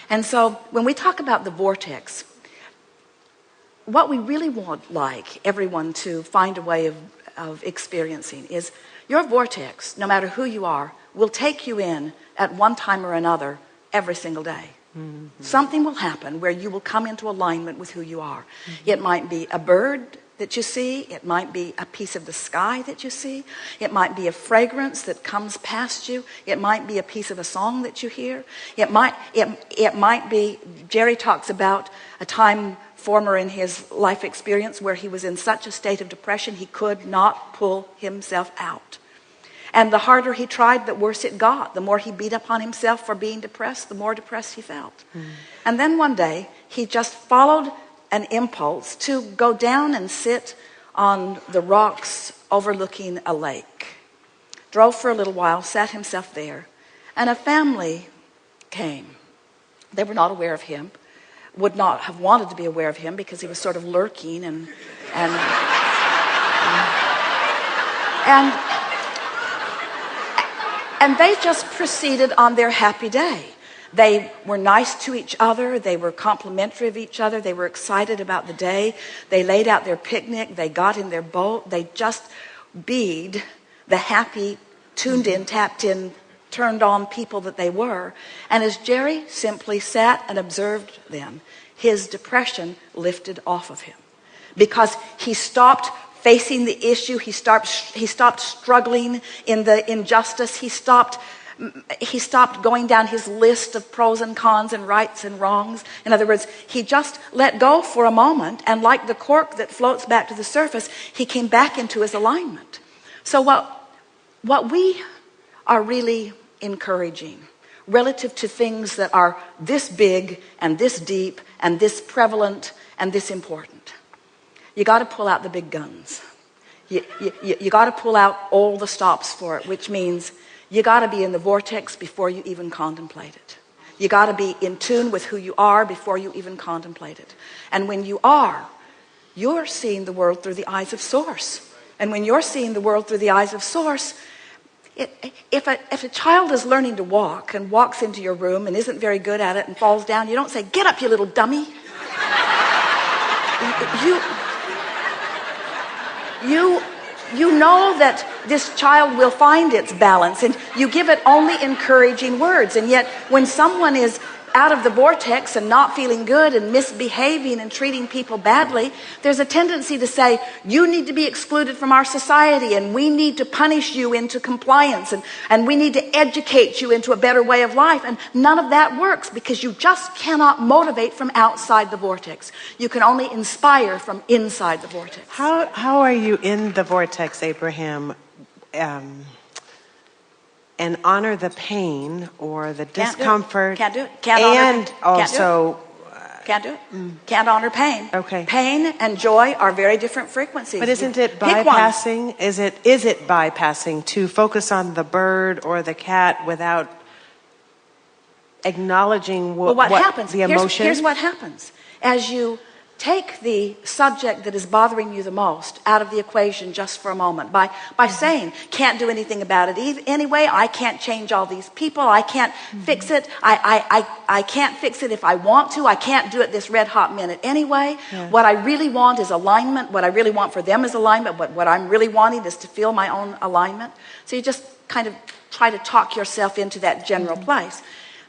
And so when we talk about the vortex, what we really want, like everyone to find a way of experiencing is your vortex, no matter who you are, will take you in at one time or another every single day. Mm-hmm. Something will happen where you will come into alignment with who you are. Mm-hmm. It might be a bird that you see. It might be a piece of the sky that you see. It might be a fragrance that comes past you. It might be a piece of a song that you hear. It might be, Jerry talks about a time former in his life experience where he was in such a state of depression he could not pull himself out. And the harder he tried, the worse it got. The more he beat up on himself for being depressed, the more depressed he felt. And then one day, he just followed an impulse to go down and sit on the rocks overlooking a lake. Drove for a little while, sat himself there, and a family came. They were not aware of him, would not have wanted to be aware of him because he was sort of lurking and they just proceeded on their happy day. They were nice to each other. They were complimentary of each other. They were excited about the day. They laid out their picnic. They got in their boat. They just beed the happy, tuned in, tapped in, turned on people that they were. And as Jerry simply sat and observed them, his depression lifted off of him because he stopped facing the issue. He stopped struggling in the injustice. He stopped going down his list of pros and cons and rights and wrongs. In other words, he just let go for a moment, and like the cork that floats back to the surface, he came back into his alignment. So what we are really encouraging relative to things that are this big and this deep and this prevalent and this important, you got to pull out the big guns. You got to pull out all the stops for it, which means you got to be in the vortex before you even contemplate it. You got to be in tune with who you are before you even contemplate it. And when you are, you're seeing the world through the eyes of Source. And when you're seeing the world through the eyes of Source, if a child is learning to walk and walks into your room and isn't very good at it and falls down, you don't say, "Get up, you little dummy." You know that this child will find its balance, and you give it only encouraging words. And yet when someone is out of the vortex and not feeling good and misbehaving and treating people badly, there's a tendency to say, "You need to be excluded from our society, and we need to punish you into compliance, and we need to educate you into a better way of life." And none of that works because you just cannot motivate from outside the vortex. You can only inspire from inside the vortex. How are you in the vortex, Abraham? And honor the pain or the discomfort. Can't do it. Can't do it. Can't honor pain. Okay. Pain and joy are very different frequencies. But isn't it bypassing? Is it bypassing to focus on the bird or the cat without acknowledging what happens? The emotion. Here's what happens as you take the subject that is bothering you the most out of the equation just for a moment by saying, "Can't do anything about it anyway. I can't change all these people. I can't fix it. I can't fix it if I want to. I can't do it this red hot minute anyway. Yeah. What I really want is alignment. What I really want for them is alignment. But what I'm really wanting is to feel my own alignment." So you just kind of try to talk yourself into that general place.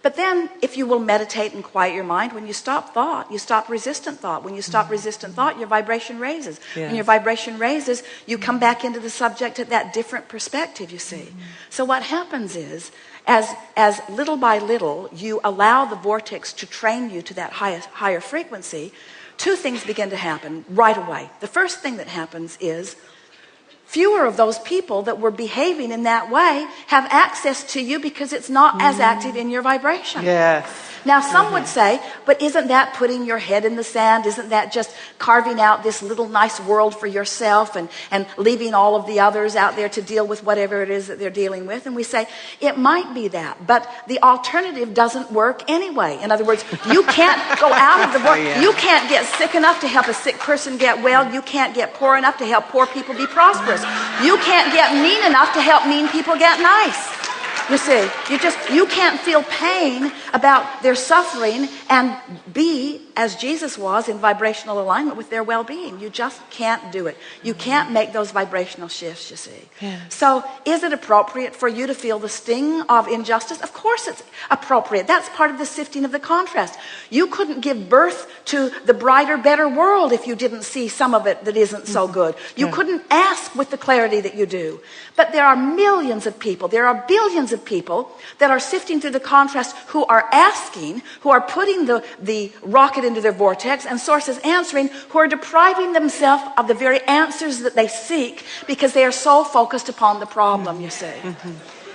But then, if you will meditate and quiet your mind, when you stop thought, you stop resistant thought. When you stop resistant thought, your vibration raises. Yes. When your vibration raises, you come back into the subject at that different perspective, you see. So what happens is, as little by little, you allow the vortex to train you to that higher frequency, two things begin to happen right away. The first thing that happens is, fewer of those people that were behaving in that way have access to you because it's not as active in your vibration. Yes. Now, some would say, but isn't that putting your head in the sand? Isn't that just carving out this little nice world for yourself and leaving all of the others out there to deal with whatever it is that they're dealing with? And we say, it might be that, but the alternative doesn't work anyway. In other words, you can't go out of the world. Yeah. You can't get sick enough to help a sick person get well. You can't get poor enough to help poor people be prosperous. You can't get mean enough to help mean people get nice. You see, you can't feel pain about their suffering and be, as Jesus was, in vibrational alignment with their well-being. You just can't do it. You can't make those vibrational shifts, you see. Yeah. So is it appropriate for you to feel the sting of injustice? Of course it's appropriate. That's part of the sifting of the contrast. You couldn't give birth to the brighter, better world if you didn't see some of it that isn't so good. You couldn't ask with the clarity that you do. But there are millions of people, there are billions of people that are sifting through the contrast, who are asking, who are putting the rocket into their vortex, and Source is answering, who are depriving themselves of the very answers that they seek because they are so focused upon the problem, you see.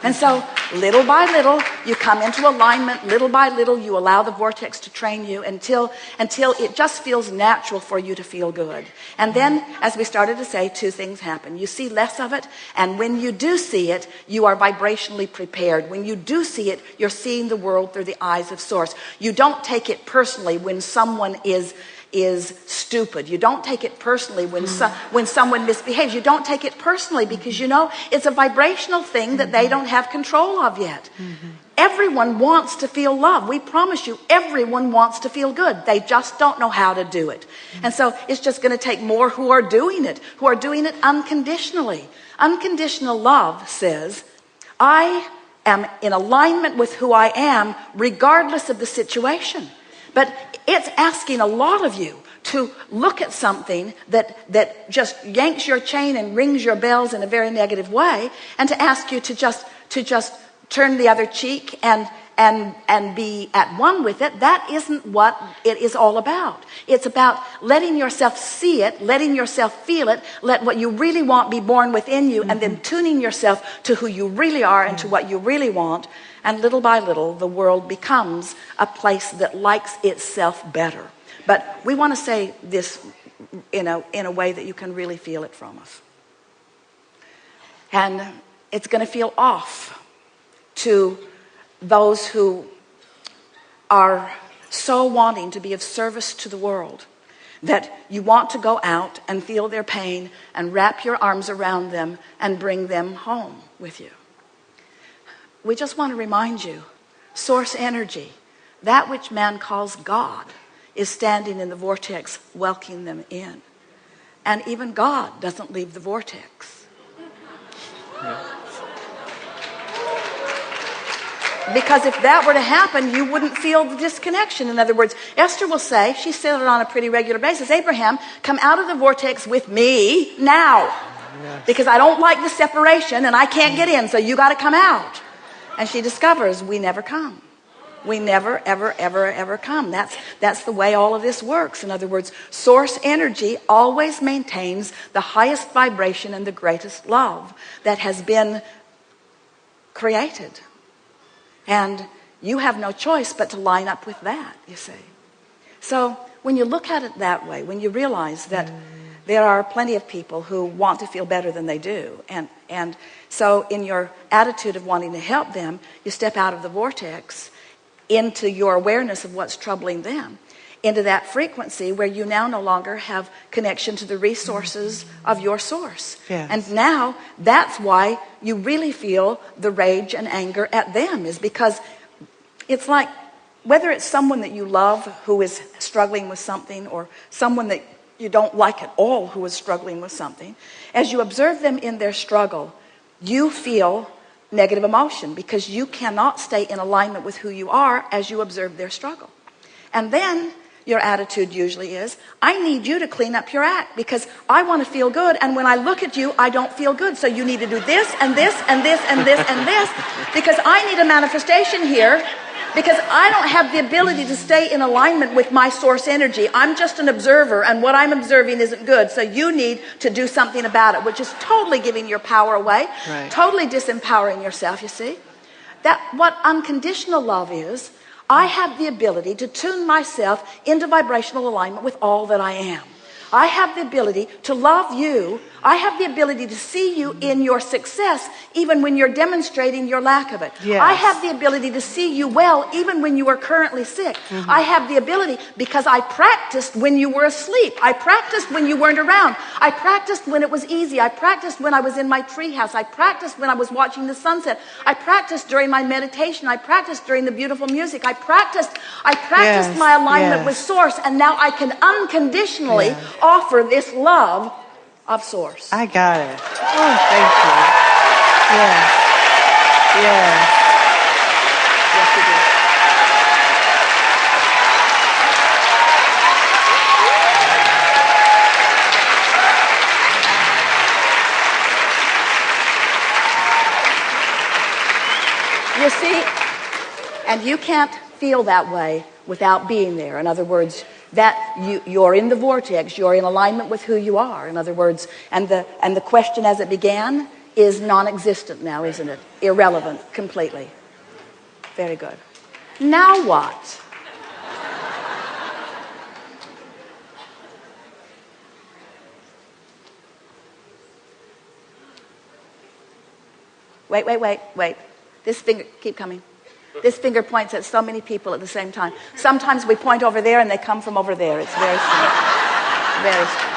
And so little by little you come into alignment. Little by little you allow the vortex to train you until it just feels natural for you to feel good. And then, as we started to say, two things happen. You see less of it, and when you do see it, you are vibrationally prepared. When you do see it, you're seeing the world through the eyes of Source. You don't take it personally when someone is stupid. You don't take it personally when someone misbehaves. You don't take it personally because you know it's a vibrational thing that they don't have control of yet. Everyone wants to feel love. We promise you, everyone wants to feel good. They just don't know how to do it. And so it's just going to take more who are doing it unconditionally. Unconditional love says, I am in alignment with who I am regardless of the situation. But it's asking a lot of you to look at something that just yanks your chain and rings your bells in a very negative way, and to ask you to just turn the other cheek and be at one with it. That isn't what it is all about. It's about letting yourself see it, letting yourself feel it, let what you really want be born within you, and then tuning yourself to who you really are and to what you really want. And little by little, the world becomes a place that likes itself better. But we want to say this in a way that you can really feel it from us. And it's going to feel off to those who are so wanting to be of service to the world that you want to go out and feel their pain and wrap your arms around them and bring them home with you. We just want to remind you, Source energy, that which man calls God, is standing in the vortex welcoming them in. And even God doesn't leave the vortex. Because if that were to happen, you wouldn't feel the disconnection. In other words, Esther will say, she said it on a pretty regular basis, Abraham, come out of the vortex with me now. Yes. Because I don't like the separation and I can't get in, so you got to come out. And she discovers we never come. We never, ever, ever, ever come. That's the way all of this works. In other words, Source energy always maintains the highest vibration and the greatest love that has been created. And you have no choice but to line up with that, you see. So when you look at it that way, when you realize that there are plenty of people who want to feel better than they do, and so in your attitude of wanting to help them, you step out of the vortex into your awareness of what's troubling them, into that frequency where you now no longer have connection to the resources of your Source. Yes. And now that's why you really feel the rage and anger at them, is because it's like, whether it's someone that you love who is struggling with something, or someone that you don't like at all who is struggling with something, as you observe them in their struggle, you feel negative emotion because you cannot stay in alignment with who you are as you observe their struggle. And then your attitude usually is, I need you to clean up your act because I want to feel good, and when I look at you, I don't feel good. So you need to do this and this and this and this and this because I need a manifestation here, because I don't have the ability to stay in alignment with my Source energy. I'm just an observer, and what I'm observing isn't good. So you need to do something about it, which is totally giving your power away, right. Totally disempowering yourself, you see. That what unconditional love is, I have the ability to tune myself into vibrational alignment with all that I am. I have the ability to love you. I have the ability to see you in your success, even when you're demonstrating your lack of it. Yes. I have the ability to see you well, even when you are currently sick. I have the ability because I practiced when you were asleep. I practiced when you weren't around. I practiced when it was easy. I practiced when I was in my treehouse. I practiced when I was watching the sunset. I practiced during my meditation. I practiced during the beautiful music. I practiced Yes, my alignment yes. with Source, and now I can unconditionally Yeah. offer this love of Source. I got it. Oh, thank you. Yes. Yes. Yes, you do. You see, and you can't feel that way without being there. In other words, that you're in the vortex, you're in alignment with who you are. In other words, and the question as it began is non-existent now, isn't it? Irrelevant completely. Very good. Now what? Wait. This finger, keep coming. This finger points at so many people at the same time. Sometimes we point over there and they come from over there. It's very strange. Very strange.